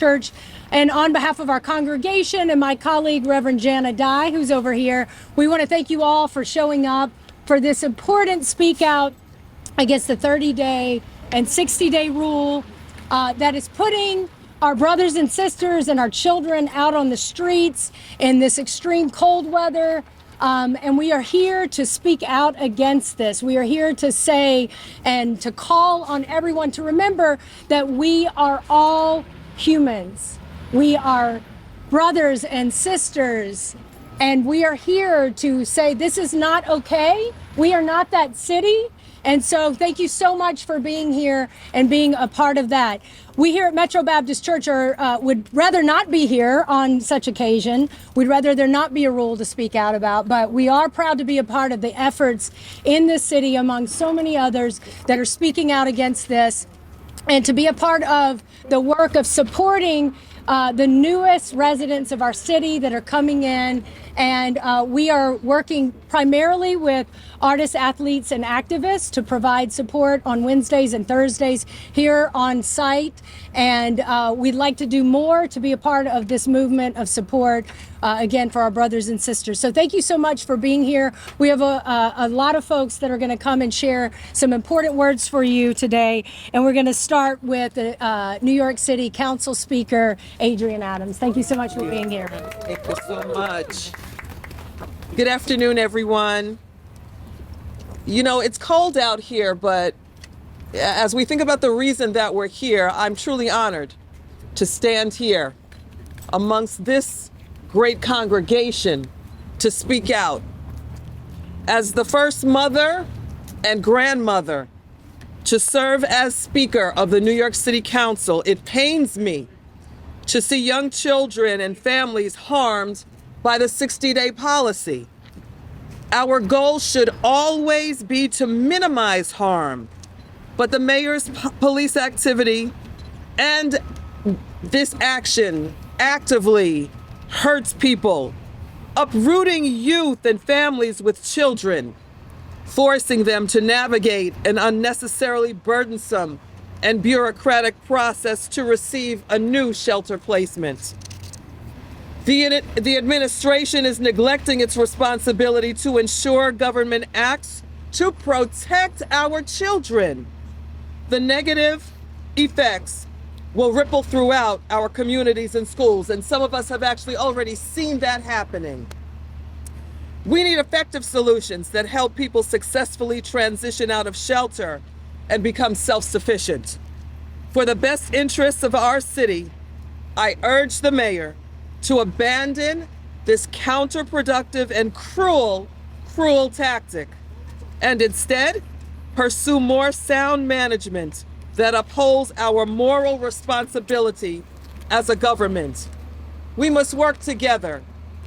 Church. And on behalf of our congregation and my colleague, Reverend Jana Dye, who's over here, we want to thank you all for showing up for this important speak out against the 30-day and 60-day rule that is putting our brothers and sisters and our children out on the streets in this extreme cold weather. And we are here to speak out against this. We are here to say and to call on everyone to remember that we are all humans. We are brothers and sisters, and we are here to say this is not okay. We are not that city. And so thank you so much for being here and being a part of that. We here at Metro Baptist Church would rather not be here on such occasion. We'd rather there not be a rule to speak out about, but we are proud to be a part of the efforts in this city among so many others that are speaking out against this, and to be a part of the work of supporting the newest residents of our city that are coming in. And we are working primarily with artists, athletes, and activists to provide support on Wednesdays and Thursdays here on site. And we'd like to do more to be a part of this movement of support, again, for our brothers and sisters. So thank you so much for being here. We have a lot of folks that are going to come and share some important words for you today. And we're going to start with the New York City Council Speaker, Adrienne Adams. Thank you so much for being here. Thank you so much. Good afternoon, everyone. You know, it's cold out here, but as we think about the reason that we're here, I'm truly honored to stand here amongst this great congregation to speak out. As the first mother and grandmother to serve as Speaker of the New York City Council, it pains me to see young children and families harmed by the 60-day policy. Our goal should always be to minimize harm, but the mayor's police activity and this action actively hurts people, uprooting youth and families with children, forcing them to navigate an unnecessarily burdensome and bureaucratic process to receive a new shelter placement. The administration is neglecting its responsibility to ensure government acts to protect our children. The negative effects will ripple throughout our communities and schools, and some of us have actually already seen that happening. We need effective solutions that help people successfully transition out of shelter and become self-sufficient. For the best interests of our city, I urge the mayor to abandon this counterproductive and cruel tactic, and instead pursue more sound management that upholds our moral responsibility as a government. We must work together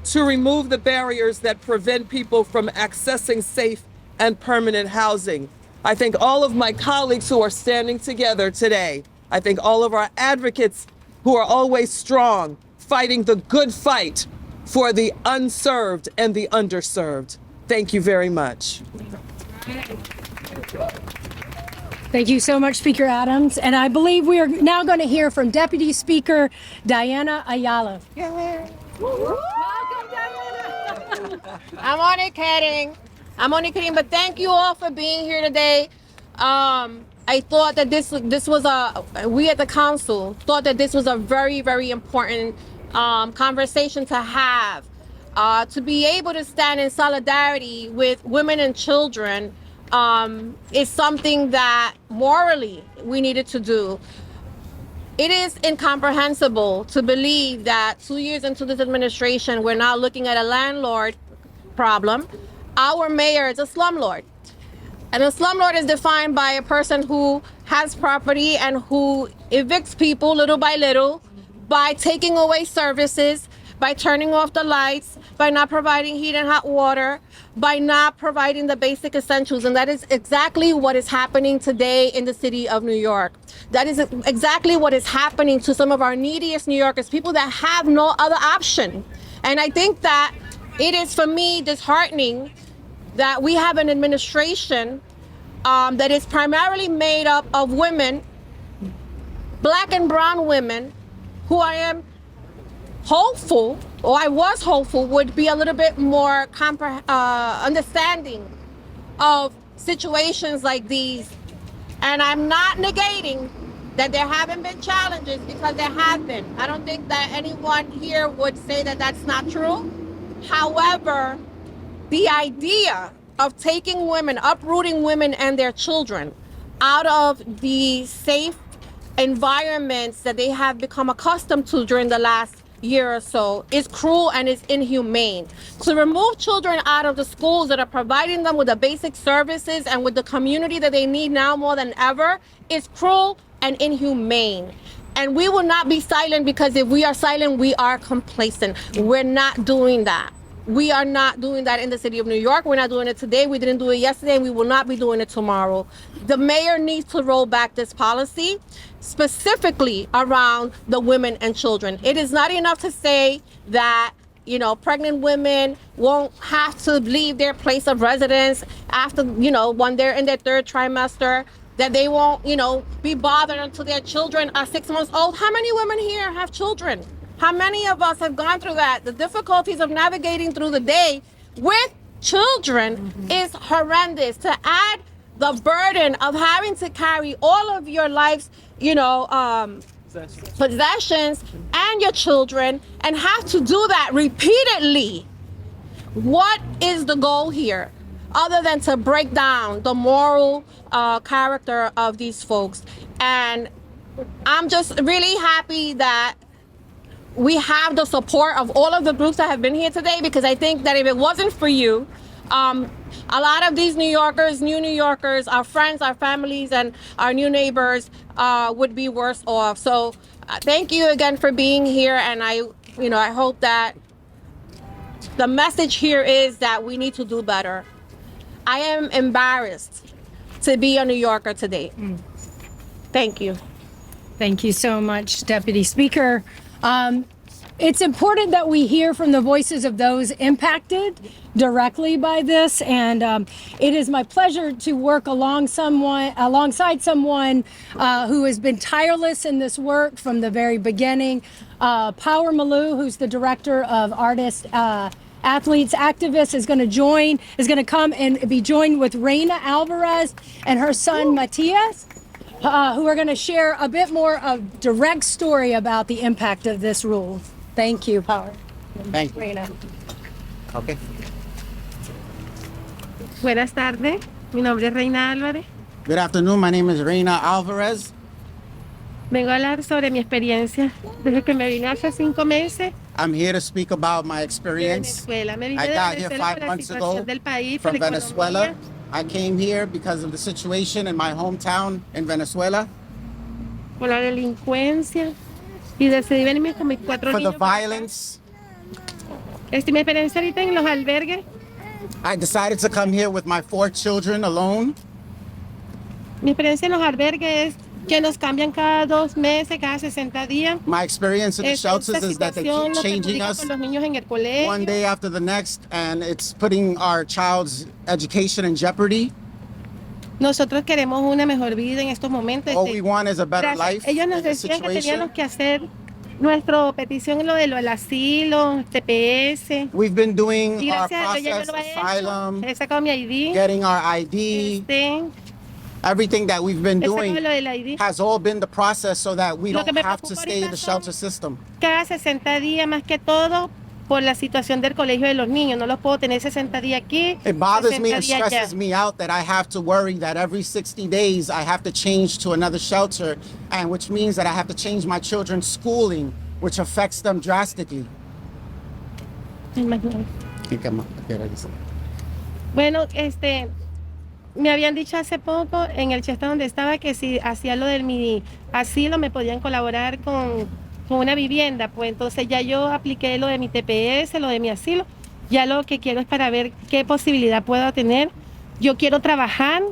to remove the barriers that prevent people from accessing safe and permanent housing. I thank all of my colleagues who are standing together today. I thank all of our advocates who are always strong, fighting the good fight for the unserved and the underserved. Thank you very much. Thank you so much, Speaker Adams. And I believe we are now going to hear from Deputy Speaker Diana Ayala. Welcome, Diana. I'm only kidding, but thank you all for being here today. I thought that this was we at the council thought that this was a very, very important conversation to have, to be able to stand in solidarity with women and children is something that morally we needed to do. It is incomprehensible to believe that 2 years into this administration, we're now looking at a landlord problem. Our mayor is a slumlord. And a slumlord is defined by a person who has property and who evicts people little by little by taking away services, by turning off the lights, by not providing heat and hot water, by not providing the basic essentials. And that is exactly what is happening today in the city of New York. That is exactly what is happening to some of our neediest New Yorkers, people that have no other option. And I think that it is, for me, disheartening that we have an administration that is primarily made up of women, Black and brown women, who I am hopeful, or I was hopeful, would be a little bit more understanding of situations like these. And I'm not negating that there haven't been challenges, because there have been. I don't think that anyone here would say that that's not true. However, the idea of taking women, uprooting women and their children out of the safe environments that they have become accustomed to during the last year or so is cruel and is inhumane. To remove children out of the schools that are providing them with the basic services and with the community that they need now more than ever is cruel and inhumane. And we will not be silent, because if we are silent, we are complacent. We're not doing that. We are not doing that in the city of New York. We're not doing it today. We didn't do it yesterday, and we will not be doing it tomorrow. The mayor needs to roll back this policy, specifically around the women and children. It is not enough to say that, you know, pregnant women won't have to leave their place of residence after, you know, when they're in their third trimester, that they won't, you know, be bothered until their children are 6 months old. How many women here have children? How many of us have gone through that? The difficulties of navigating through the day with children is horrendous. To add the burden of having to carry all of your life's, you know, possessions and your children, and have to do that repeatedly. What is the goal here, other than to break down the moral character of these folks? And I'm just really happy that we have the support of all of the groups that have been here today, because I think that if it wasn't for you, a lot of these New Yorkers, new New Yorkers, our friends, our families, and our new neighbors would be worse off. So thank you again for being here. And I hope that the message here is that we need to do better. I am embarrassed to be a New Yorker today. Thank you. Thank you so much, Deputy Speaker. It's important that we hear from the voices of those impacted directly by this, and it is my pleasure to work alongside someone who has been tireless in this work from the very beginning. Power Malou, who's the director of Artists, Athletes, Activists, is going to come and be joined with Reina Alvarez and her son Matias, who are going to share a bit more of direct story about the impact of this rule. Thank you, Power. Thank you. Reina. Okay. Buenas tardes, mi nombre es Reina Álvarez. Good afternoon. My name is Reina Alvarez. Vengo a hablar sobre mi experiencia desde que me vine hace 5 meses I'm here to speak about my de experience. Venezuela. Me vine I de got here Venezuela 5 por la months ago situación del país, por from la Venezuela. economía. I came here because of the situation in my hometown in Venezuela, Por la delincuencia, y decidí venirme con mis 4 for the niños. para acá. violence. Mi experiencia ahorita en los albergues, I decided to come here with my 4 children alone. mi experiencia en los albergues es que nos cambian cada 2 meses, cada 60 días. My experience in the Esta shelters is that they situación keep nos changing perjudica us con los niños en el colegio. one day after the next, and it's putting our child's education in jeopardy. Nosotros queremos una mejor vida en estos momentos. All we want is a better Gracias. life Ellos in nos this decían que teníamos situation. que hacer nuestra petición en lo del asilo, TPS. We've been doing Y our gracias a Dios ya yo process, lo he asylum, hecho. He sacado mi ID. getting our ID, everything that we've been He sacado doing lo del ID. has all been the process so that we Lo don't que me have to preocupa stay in the ahorita son- shelter system. Cada 60 días más que todo por la situación del colegio de los niños. No los puedo tener 60 días aquí, It bothers me 60 and días allá. stresses me out that I have to worry that every 60 days I have to change to another shelter, and which means that I have to change my children's schooling, which affects them drastically. Imagínate. Bueno, me habían dicho hace poco en el chester donde estaba que si hacía lo de mi asilo me podían colaborar con una vivienda. Pues entonces ya yo apliqué lo de mi TPS, lo de mi asilo. Ya lo que quiero es para ver qué posibilidad puedo tener. Yo quiero trabajar.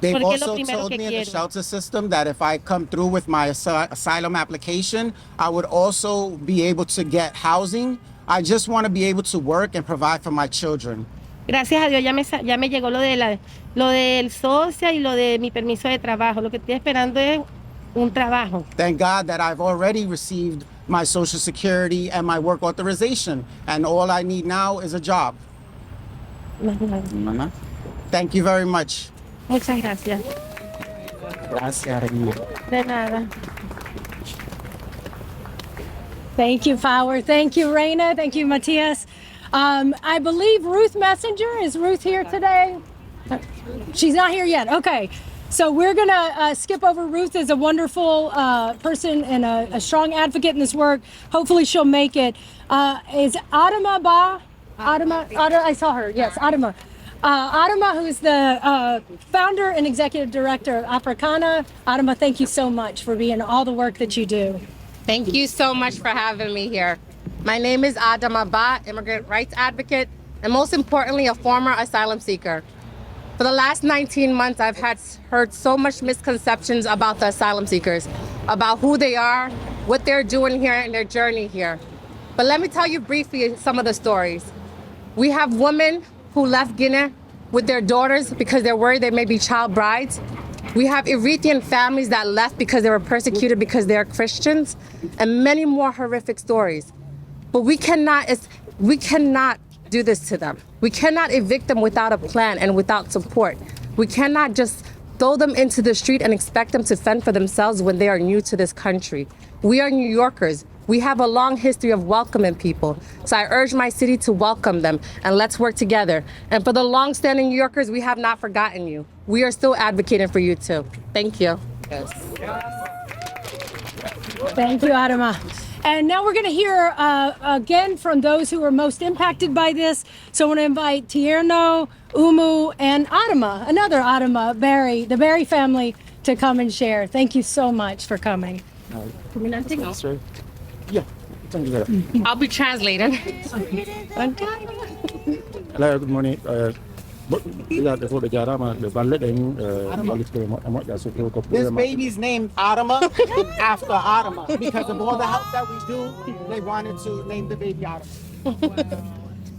They've Porque es lo also primero told que me in the quiero. shelter system that if I come through with my asylum application, I would also be able to get housing. I just want to be able to work and provide for my children. Gracias a Dios ya me llegó lo del social y lo de mi permiso de trabajo. Lo que estoy esperando es un trabajo. Thank God that I've already received my Social Security and my work authorization, and all I need now is a job. Thank you very much. Muchas gracias. De nada. Thank you, Fowler. Thank you, Raina. Thank you, Matthias. I believe Ruth Messenger, is Ruth here today? She's not here yet. Okay. So we're going to skip over Ruth as a wonderful person and a strong advocate in this work. Hopefully she'll make it. Is Adama Ba? Adama, I saw her. Yes, Adama. Adama, who's the founder and executive director of Africana. Adama, thank you so much for being all the work that you do. Thank you so much for having me here. My name is Adama Ba, immigrant rights advocate, and most importantly, a former asylum seeker. For the last 19 months, I've heard so much misconceptions about the asylum seekers, about who they are, what they're doing here, and their journey here. But let me tell you briefly some of the stories. We have women who left Guinea with their daughters because they're worried they may be child brides. We have Eritrean families that left because they were persecuted because they're Christians, and many more horrific stories. But we cannot do this to them. We cannot evict them without a plan and without support. We cannot just throw them into the street and expect them to fend for themselves when they are new to this country. We are New Yorkers. We have a long history of welcoming people. So I urge my city to welcome them, and let's work together. And for the long-standing New Yorkers, we have not forgotten you. We are still advocating for you too. Thank you. Thank you, Adama. And now we're going to hear again from those who are most impacted by this. So I want to invite Tierno, Umu, and Adama, another Adama, Barry, the Barry family, to come and share. Thank you so much for coming. Yeah, thank you. I'll be translating. Hello, good morning. This baby's named Adama after Adama because of all the help that we do. They wanted to name the baby Adama.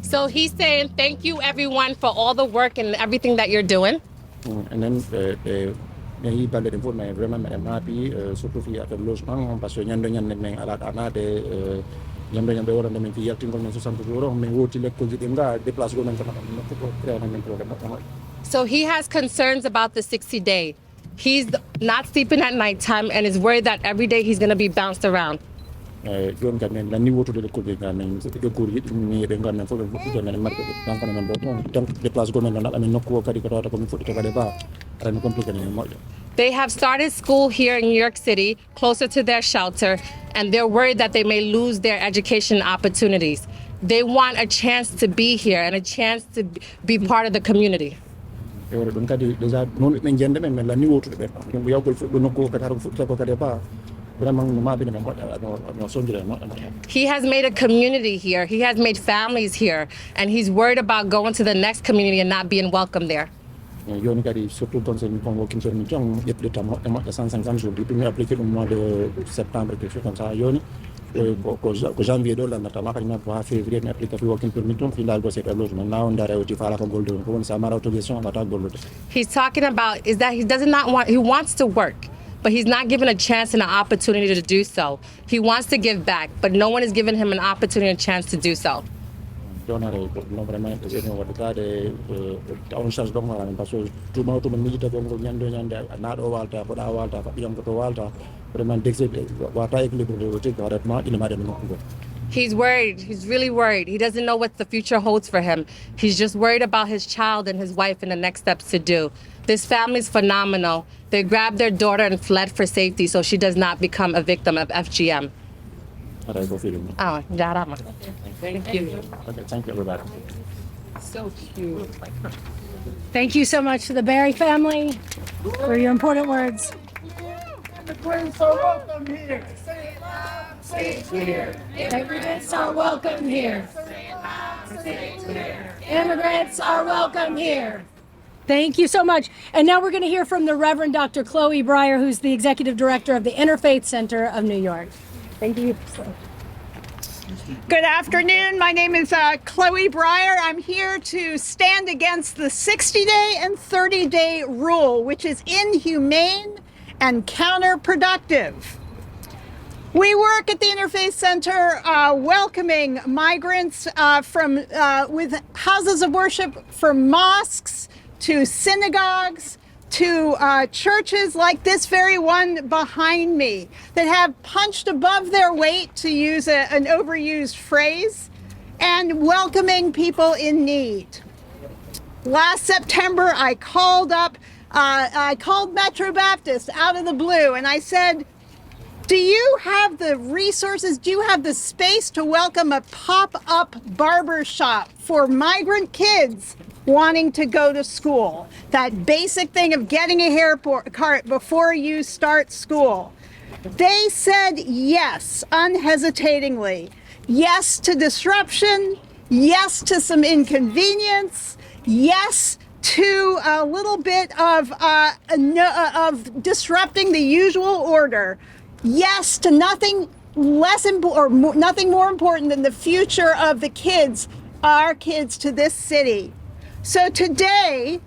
So he's saying thank you everyone for all the work and everything that you're doing. And then il parle de mais vraiment madame happy surtout fi affaire logement parce que ñando ñan men ala anade ñando ñambe wora men fi yaltin ko men 60 euro mais woti le ko jidem ga déplace go men ko créer men problème. So he has concerns about the 60-day. He's not sleeping at nighttime and is worried that every day he's going to be bounced around. Jon kan la niveau to de ko be ga men c'est que cour yi ni de ngal men fo ko men marque donc kan men donc déplace go men na amen nokko kadi ko ta ko mi foti to kade ba ran compliqué ni mo. They have started school here in New York City, closer to their shelter, and they're worried that they may lose their education opportunities. They want a chance to be here and a chance to be part of the community. Don kadi déjà non men jende men la niveau to be bu yakol fu nokko kadi fu ko kade ba. He has made a community here. He has made families here, and he's worried about going to the next community and not being welcome there. Yoni kadi surtout ton sen convoqué sur mission yep de tam 150 jours depuis appliqué au mois de septembre quelque chose comme ça yoni ko janvier do la nata makani na pour février na appliqué pour working permit on final go set logement now ndare oti fala ko goldo ko sa mara autorisation ngata goldo. He's talking about is that he wants to work, but he's not given a chance and an opportunity to do so. He wants to give back, but no one is giving him an opportunity and a chance to do so. Non vraiment c'est une wadade on charge donc parce que tout ma to milita ko nyando nyande na do walta ko da walta ko yam ko walta vraiment dexé wata équilibre de te carrément il m'a demandé. He's worried. He's really worried. He doesn't know what the future holds for him. He's just worried about his child and his wife and the next steps to do. This family is phenomenal. They grabbed their daughter and fled for safety so she does not become a victim of FGM. Oh, Jarama. Thank you. Okay, thank you, everybody. So cute. Thank you so much to the Barry family for your important words. Immigrants are welcome here. Say it loud, say it clear. Immigrants are welcome here. Immigrants are welcome here. Thank you so much. And now we're going to hear from the Reverend Dr. Chloe Breyer, who's the Executive Director of the Interfaith Center of New York. Thank you. Good afternoon. My name is Chloe Breyer. I'm here to stand against the 60-day and 30-day rule, which is inhumane and counterproductive. We work at the Interfaith Center welcoming migrants with houses of worship from mosques to synagogues to churches like this very one behind me that have punched above their weight, to use an overused phrase, and welcoming people in need. Last September, I called Metro Baptist out of the blue and I said, do you have the resources, do you have the space to welcome a pop-up barber shop for migrant kids wanting to go to school? That basic thing of getting a haircut before you start school. They said yes, unhesitatingly. Yes to disruption, yes to some inconvenience, yes to a little bit of disrupting the usual order. Yes to nothing nothing more important than the future of the kids, our kids to this city. So today,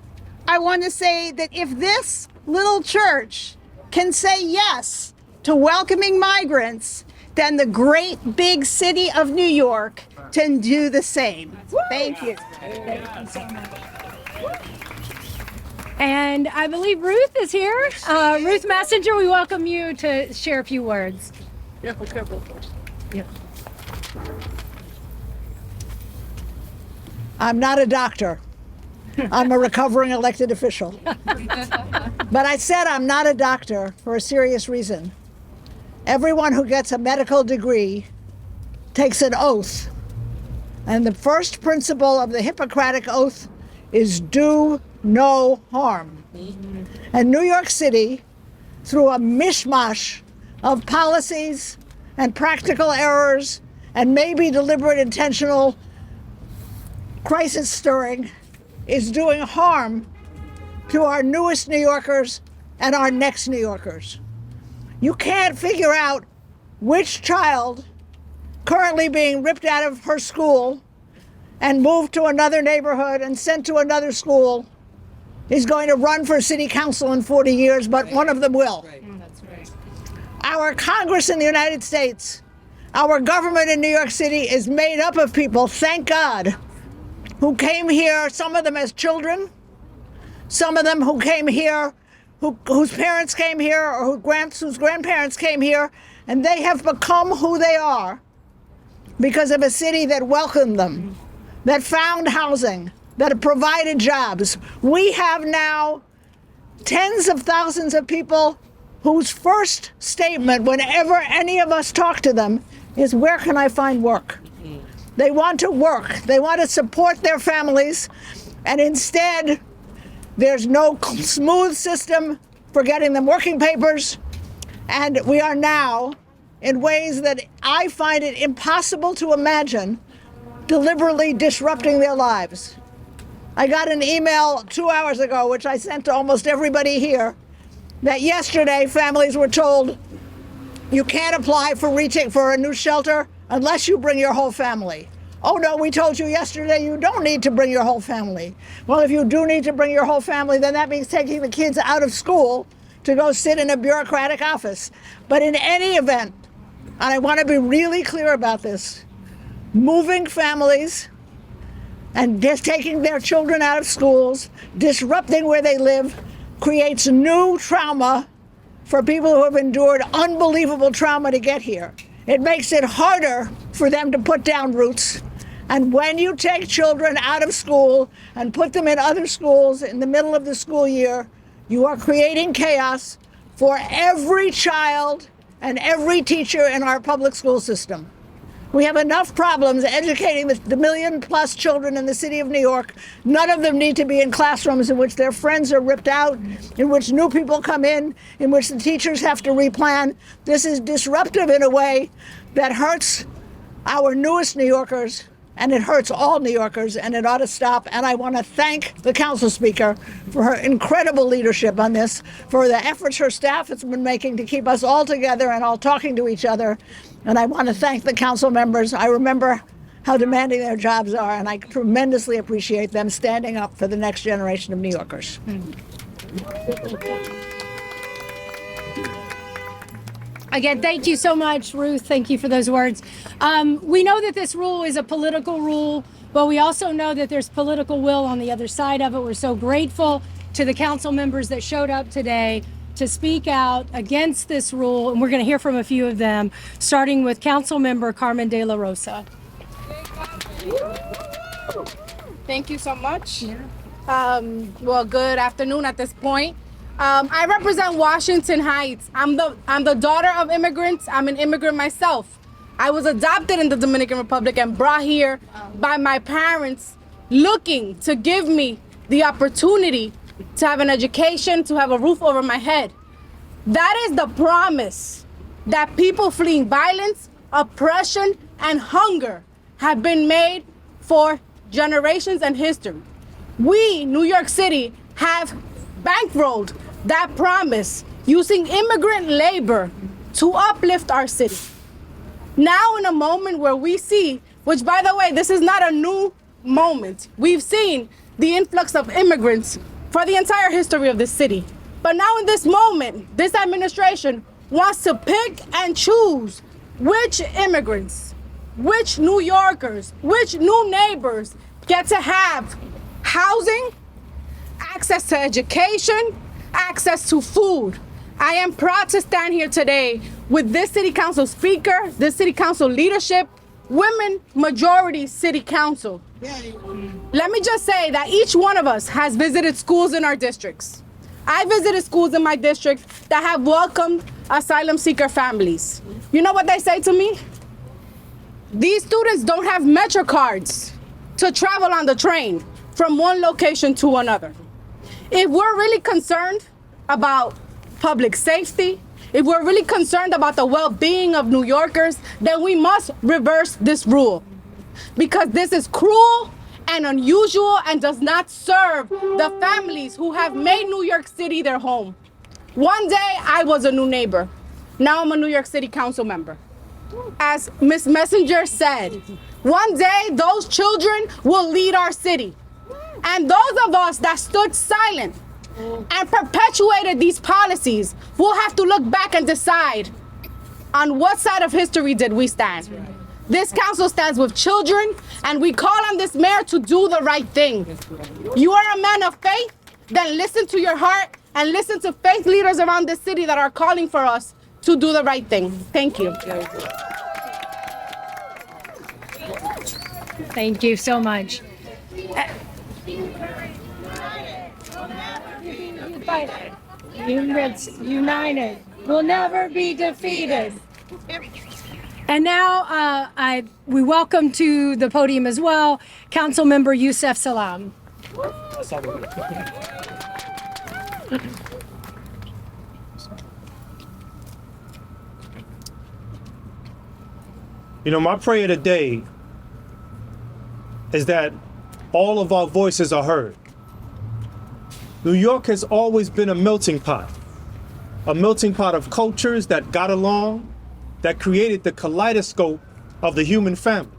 I want to say that if this little church can say yes to welcoming migrants, then the great big city of New York can do the same. Thank you. Thank you so much. And I believe Ruth is here. Ruth Messenger, we welcome you to share a few words. Careful. Yeah. I'm not a doctor. I'm a recovering elected official. But I said I'm not a doctor for a serious reason. Everyone who gets a medical degree takes an oath. And the first principle of the Hippocratic Oath is do no harm. And New York City, through a mishmash of policies and practical errors and maybe deliberate intentional crisis stirring, is doing harm to our newest New Yorkers and our next New Yorkers. You can't figure out which child currently being ripped out of her school and moved to another neighborhood and sent to another school is going to run for city council in 40 years, but one of them will. That's right. Our Congress in the United States, our government in New York City is made up of people, thank God, who came here, some of them as children, some of them who came here, whose parents came here or whose grandparents came here, and they have become who they are because of a city that welcomed them, that found housing, that provided jobs. We have now tens of thousands of people whose first statement whenever any of us talk to them is, where can I find work? They want to work. They want to support their families. And instead, there's no smooth system for getting them working papers. And we are now, in ways that I find it impossible to imagine, deliberately disrupting their lives. I got an email 2 hours ago, which I sent to almost everybody here, that yesterday families were told, you can't apply for a new shelter unless you bring your whole family. Oh no, we told you yesterday you don't need to bring your whole family. Well, if you do need to bring your whole family, then that means taking the kids out of school to go sit in a bureaucratic office. But in any event, and I want to be really clear about this, moving families and just taking their children out of schools, disrupting where they live, creates new trauma for people who have endured unbelievable trauma to get here. It makes it harder for them to put down roots. And when you take children out of school and put them in other schools in the middle of the school year, you are creating chaos for every child and every teacher in our public school system. We have enough problems educating the million-plus children in the city of New York. None of them need to be in classrooms in which their friends are ripped out, in which new people come in which the teachers have to replan. This is disruptive in a way that hurts our newest New Yorkers, and it hurts all New Yorkers, and it ought to stop. And I want to thank the Council Speaker for her incredible leadership on this, for the efforts her staff has been making to keep us all together and all talking to each other. And I want to thank the council members. I remember how demanding their jobs are, and I tremendously appreciate them standing up for the next generation of New Yorkers. Again, thank you so much, Ruth. Thank you for those words. We know that this rule is a political rule, but we also know that there's political will on the other side of it. We're so grateful to the council members that showed up today to speak out against this rule, and we're going to hear from a few of them, starting with Council Member Carmen De La Rosa. Thank you so much. Well, good afternoon at this point. I represent Washington Heights. I'm the daughter of immigrants. I'm an immigrant myself. I was adopted in the Dominican Republic and brought here by my parents looking to give me the opportunity to have an education, to have a roof over my head. That is the promise that people fleeing violence, oppression, and hunger have been made for generations and history. We, New York City, have bankrolled that promise using immigrant labor to uplift our city. Now in a moment where we see, which by the way, this is not a new moment. We've seen the influx of immigrants for the entire history of this city. But now in this moment, this administration wants to pick and choose which immigrants, which New Yorkers, which new neighbors get to have housing, access to education, access to food. I am proud to stand here today with this city council speaker, this city council leadership, women majority city council. Let me just say that each one of us has visited schools in our districts. I visited schools in my district that have welcomed asylum seeker families. You know what they say to me? These students don't have Metro cards to travel on the train from one location to another. If we're really concerned about public safety, if we're really concerned about the well-being of New Yorkers, then we must reverse this rule. Because this is cruel and unusual and does not serve the families who have made New York City their home. One day I was a new neighbor. Now I'm a New York City council member. As Ms. Messenger said, one day those children will lead our city. And those of us that stood silent and perpetuated these policies will have to look back and decide on what side of history did we stand. This council stands with children, and we call on this mayor to do the right thing. You are a man of faith, then listen to your heart and listen to faith leaders around this city that are calling for us to do the right thing. Thank you. Thank you so much. United will never be defeated. And now we welcome to the podium as well, Council Member Youssef Salam. You know, my prayer today is that all of our voices are heard. New York has always been a melting pot of cultures that got along, that created the kaleidoscope of the human family.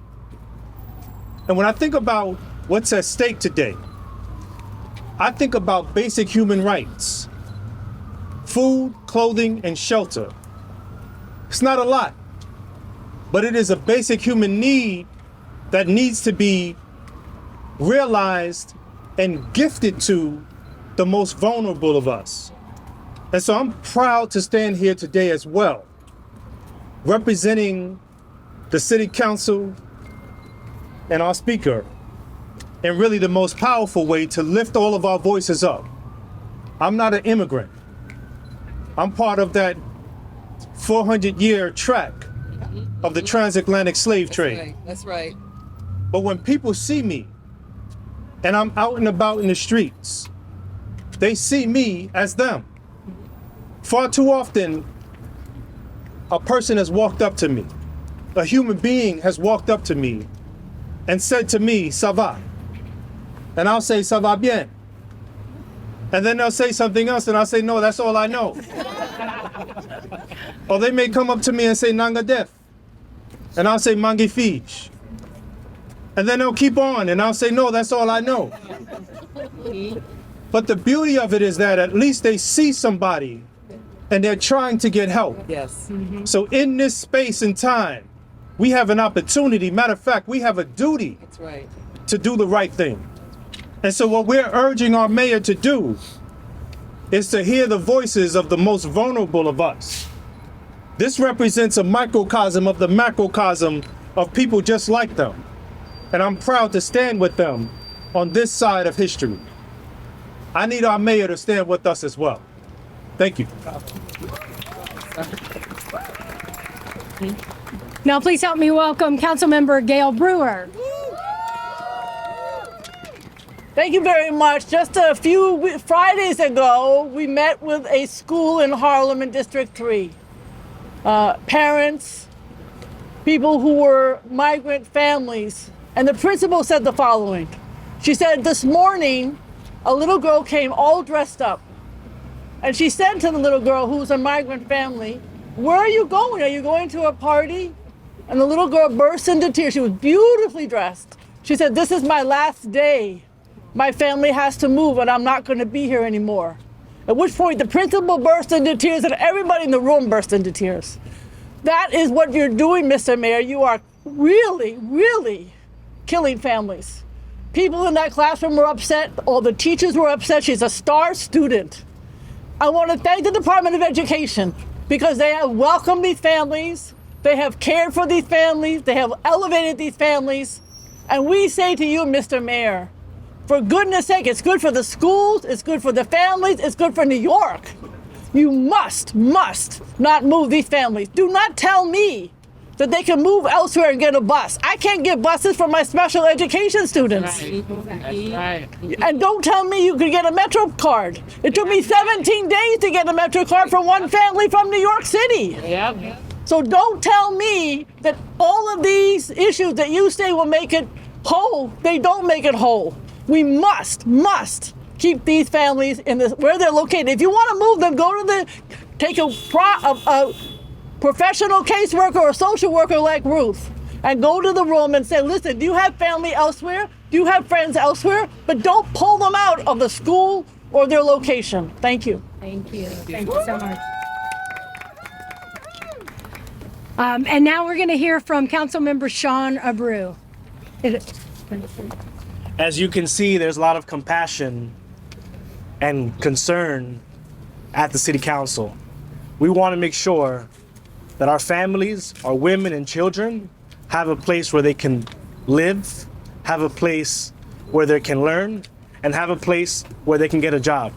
And when I think about what's at stake today, I think about basic human rights: food, clothing, and shelter. It's not a lot, but it is a basic human need that needs to be realized and gifted to the most vulnerable of us. And so I'm proud to stand here today as well, representing the city council and our speaker in really the most powerful way to lift all of our voices up. I'm not an immigrant. I'm part of that 400-year track of the transatlantic slave trade. That's right. But when people see me and I'm out and about in the streets, they see me as them. Far too often, a person has walked up to me, a human being has walked up to me and said to me, "Ça va?" And I'll say, "Ça va bien." And then they'll say something else and I'll say, "No, that's all I know." Or they may come up to me and say, "Nanga def." And I'll say, "Magnifique." And then they'll keep on and I'll say, "No, that's all I know." But the beauty of it is that at least they see somebody and they're trying to get help. Yes. So in this space and time, we have an opportunity. Matter of fact, we have a duty That's right. to do the right thing. And so what we're urging our mayor to do is to hear the voices of the most vulnerable of us. This represents a microcosm of the macrocosm of people just like them. And I'm proud to stand with them on this side of history. I need our mayor to stand with us as well. Thank you. Now, please help me welcome Councilmember Gail Brewer. Thank you very much. Just a few Fridays ago, we met with a school in Harlem in District 3. Parents, people who were migrant families. And the principal said the following. She said, this morning, a little girl came all dressed up. And she said to the little girl, who's a migrant family, where are you going? Are you going to a party? And the little girl burst into tears. She was beautifully dressed. She said, this is my last day. My family has to move and I'm not going to be here anymore. At which point the principal burst into tears and everybody in the room burst into tears. That is what you're doing, Mr. Mayor. You are really, really killing families. People in that classroom were upset. All the teachers were upset. She's a star student. I want to thank the Department of Education because they have welcomed these families. They have cared for these families. They have elevated these families. And we say to you, Mr. Mayor, for goodness sake, it's good for the schools, it's good for the families, it's good for New York. You must not move these families. Do not tell me that they can move elsewhere and get a bus. I can't get buses for my special education students. Right. And don't tell me you could get a Metro card. It took me 17 days to get a Metro card for one family from New York City. Yep. So don't tell me that all of these issues that you say will make it whole, they don't make it whole. We must keep these families in this where they're located. If you want to move them, go to take a professional caseworker or social worker like Ruth and go to the room and say, listen, do you have family elsewhere? Do you have friends elsewhere? But don't pull them out of the school or their location. Thank you. Thank you. Thank you so much. And now we're going to hear from Councilmember Sean Abreu. As you can see, there's a lot of compassion and concern at the City Council. We want to make sure that our families, our women and children have a place where they can live, have a place where they can learn, and have a place where they can get a job.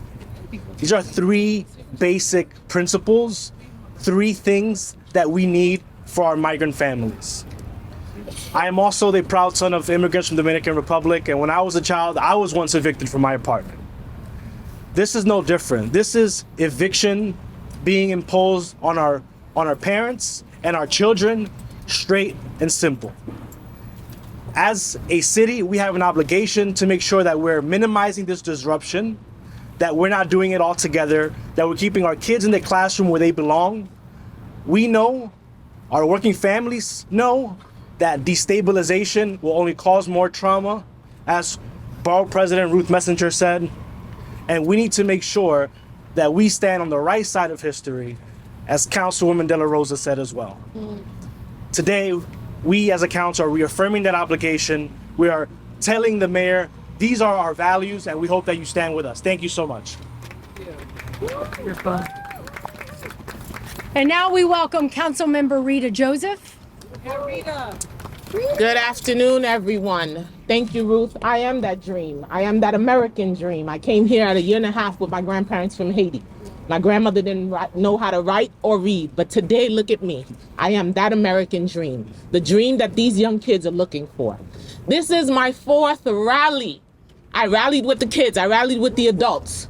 These are three basic principles, three things that we need for our migrant families. I am also the proud son of immigrants from the Dominican Republic, and when I was a child, I was once evicted from my apartment. This is no different. This is eviction being imposed on our parents and our children, straight and simple. As a city, we have an obligation to make sure that we're minimizing this disruption, that we're not doing it all together, that we're keeping our kids in the classroom where they belong. We know, our working families know, that destabilization will only cause more trauma, as Borough President Ruth Messenger said, and we need to make sure that we stand on the right side of history, as Councilwoman De La Rosa said as well. Today, we as a council are reaffirming that obligation. We are telling the mayor, these are our values, and we hope that you stand with us. Thank you so much. And now we welcome Councilmember Rita Joseph. Good afternoon, everyone. Thank you, Ruth. I am that dream. I am that American dream. I came here at 1.5 years with my grandparents from Haiti. My grandmother didn't know how to write or read, but today, look at me. I am that American dream, the dream that these young kids are looking for. This is my 4th rally. I rallied with the kids. I rallied with the adults.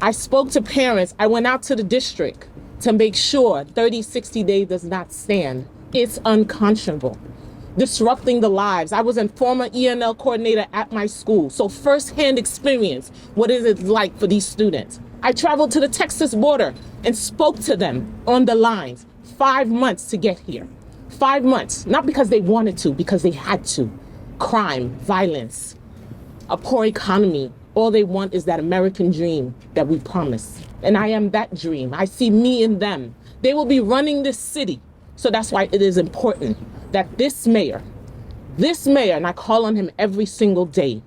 I spoke to parents. I went out to the district to make sure 30-60 days does not stand. It's unconscionable. Disrupting the lives. I was a former ENL coordinator at my school, so firsthand experience what is it like for these students. I traveled to the Texas border and spoke to them on the lines. 5 months to get here. 5 months, not because they wanted to, because they had to. Crime, violence, a poor economy. All they want is that American dream that we promised. And I am that dream. I see me in them. They will be running this city. So that's why it is important that this mayor, and I call on him every single day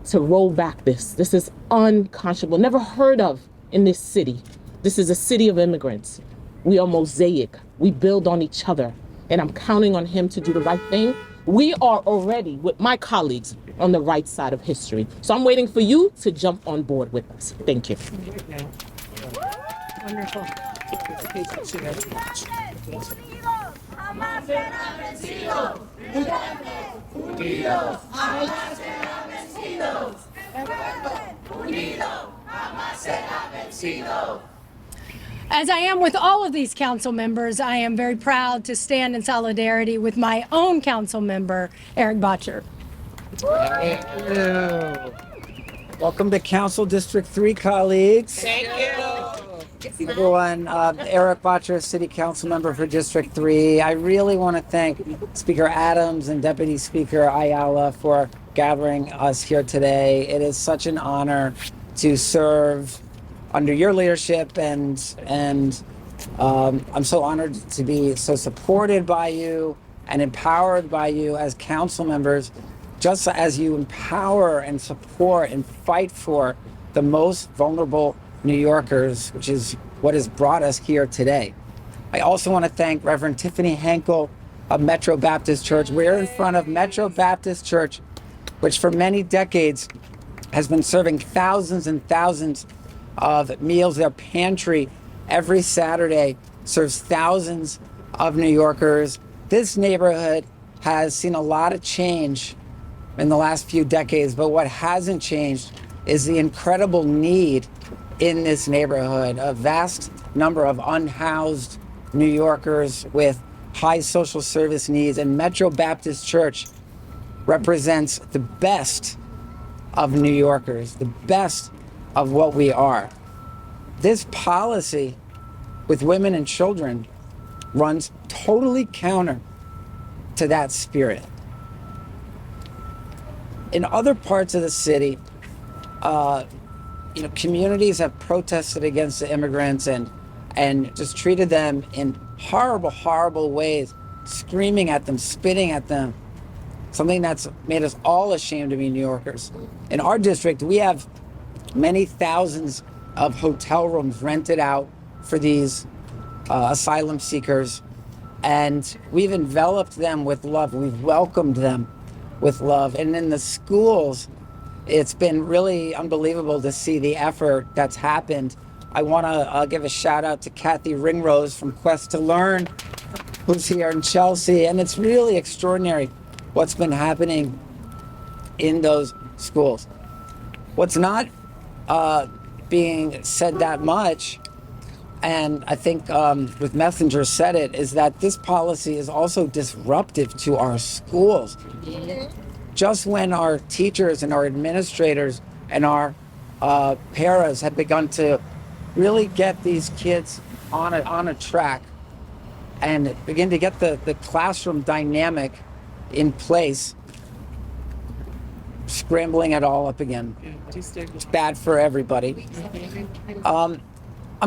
to roll back this. This is unconscionable, never heard of in this city. This is a city of immigrants. We are mosaic. We build on each other. And I'm counting on him to do the right thing. We are already, with my colleagues, on the right side of history. So I'm waiting for you to jump on board with us. Thank you. Wonderful. As I am with all of these council members, I am very proud to stand in solidarity with my own council member, Eric Botcher. Welcome to Council District 3, colleagues. Thank you. Everyone, Eric Botcher, City Council Member for District 3. I really want to thank Speaker Adams and Deputy Speaker Ayala for gathering us here today. It is such an honor to serve under your leadership, and I'm so honored to be so supported by you and empowered by you as council members, just as you empower and support and fight for the most vulnerable New Yorkers, which is what has brought us here today. I also want to thank Reverend Tiffany Henkel of Metro Baptist Church. We're in front of Metro Baptist Church, which for many decades has been serving thousands and thousands of meals. Their pantry every Saturday serves thousands of New Yorkers. This neighborhood has seen a lot of change in the last few decades, but what hasn't changed is the incredible need in this neighborhood. A vast number of unhoused New Yorkers with high social service needs, and Metro Baptist Church represents the best of New Yorkers, the best of what we are. This policy with women and children runs totally counter to that spirit. In other parts of the city, communities have protested against the immigrants and just treated them in horrible, horrible ways, screaming at them, spitting at them, something that's made us all ashamed to be New Yorkers. In our district, we have many thousands of hotel rooms rented out for these asylum seekers, and we've enveloped them with love. We've welcomed them with love. And in the schools, it's been really unbelievable to see the effort that's happened. I want to give a shout out to Kathy Ringrose from Quest to Learn, who's here in Chelsea. And it's really extraordinary what's been happening in those schools. What's not being said that much, and I think with Messenger said it, is that this policy is also disruptive to our schools. Just when our teachers and our administrators and our paras have begun to really get these kids on a track and begin to get the classroom dynamic in place, scrambling it all up again. It's bad for everybody. I'm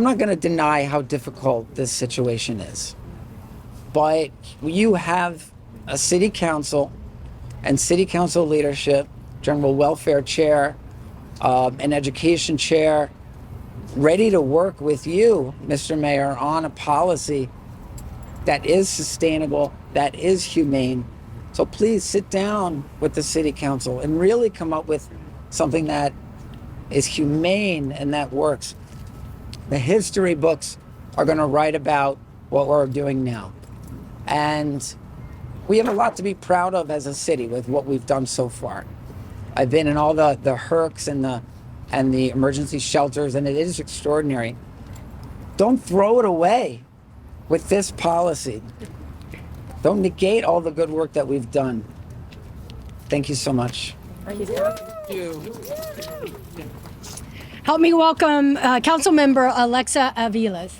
not going to deny how difficult this situation is, but you have a city council and city council leadership, general welfare chair, an education chair, ready to work with you, Mr. Mayor, on a policy that is sustainable, that is humane. So please sit down with the city council and really come up with something that is humane and that works. The history books are going to write about what we're doing now. And we have a lot to be proud of as a city with what we've done so far. I've been in all the HERCs and the emergency shelters, and it is extraordinary. Don't throw it away with this policy. Don't negate all the good work that we've done. Thank you so much. Thank you. Help me welcome Council Member Alexa Aviles.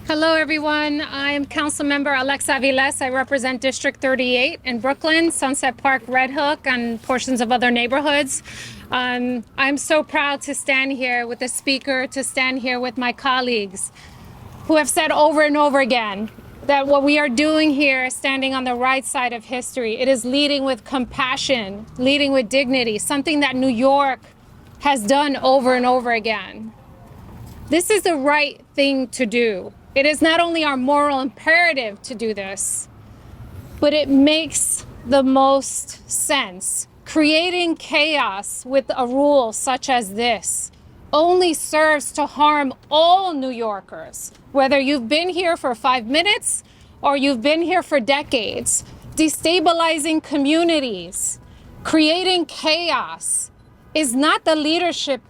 Hello, everyone. I'm Councilmember Alexa Aviles. I represent District 38 in Brooklyn, Sunset Park, Red Hook, and portions of other neighborhoods. I'm so proud to stand here with the speaker, to stand here with my colleagues who have said over and over again that what we are doing here is standing on the right side of history. It is leading with compassion, leading with dignity, something that New York has done over and over again. This is the right thing to do. It is not only our moral imperative to do this, but it makes the most sense. Creating chaos with a rule such as this only serves to harm all New Yorkers, whether you've been here for 5 minutes or you've been here for decades. Destabilizing communities, creating chaos is not the leadership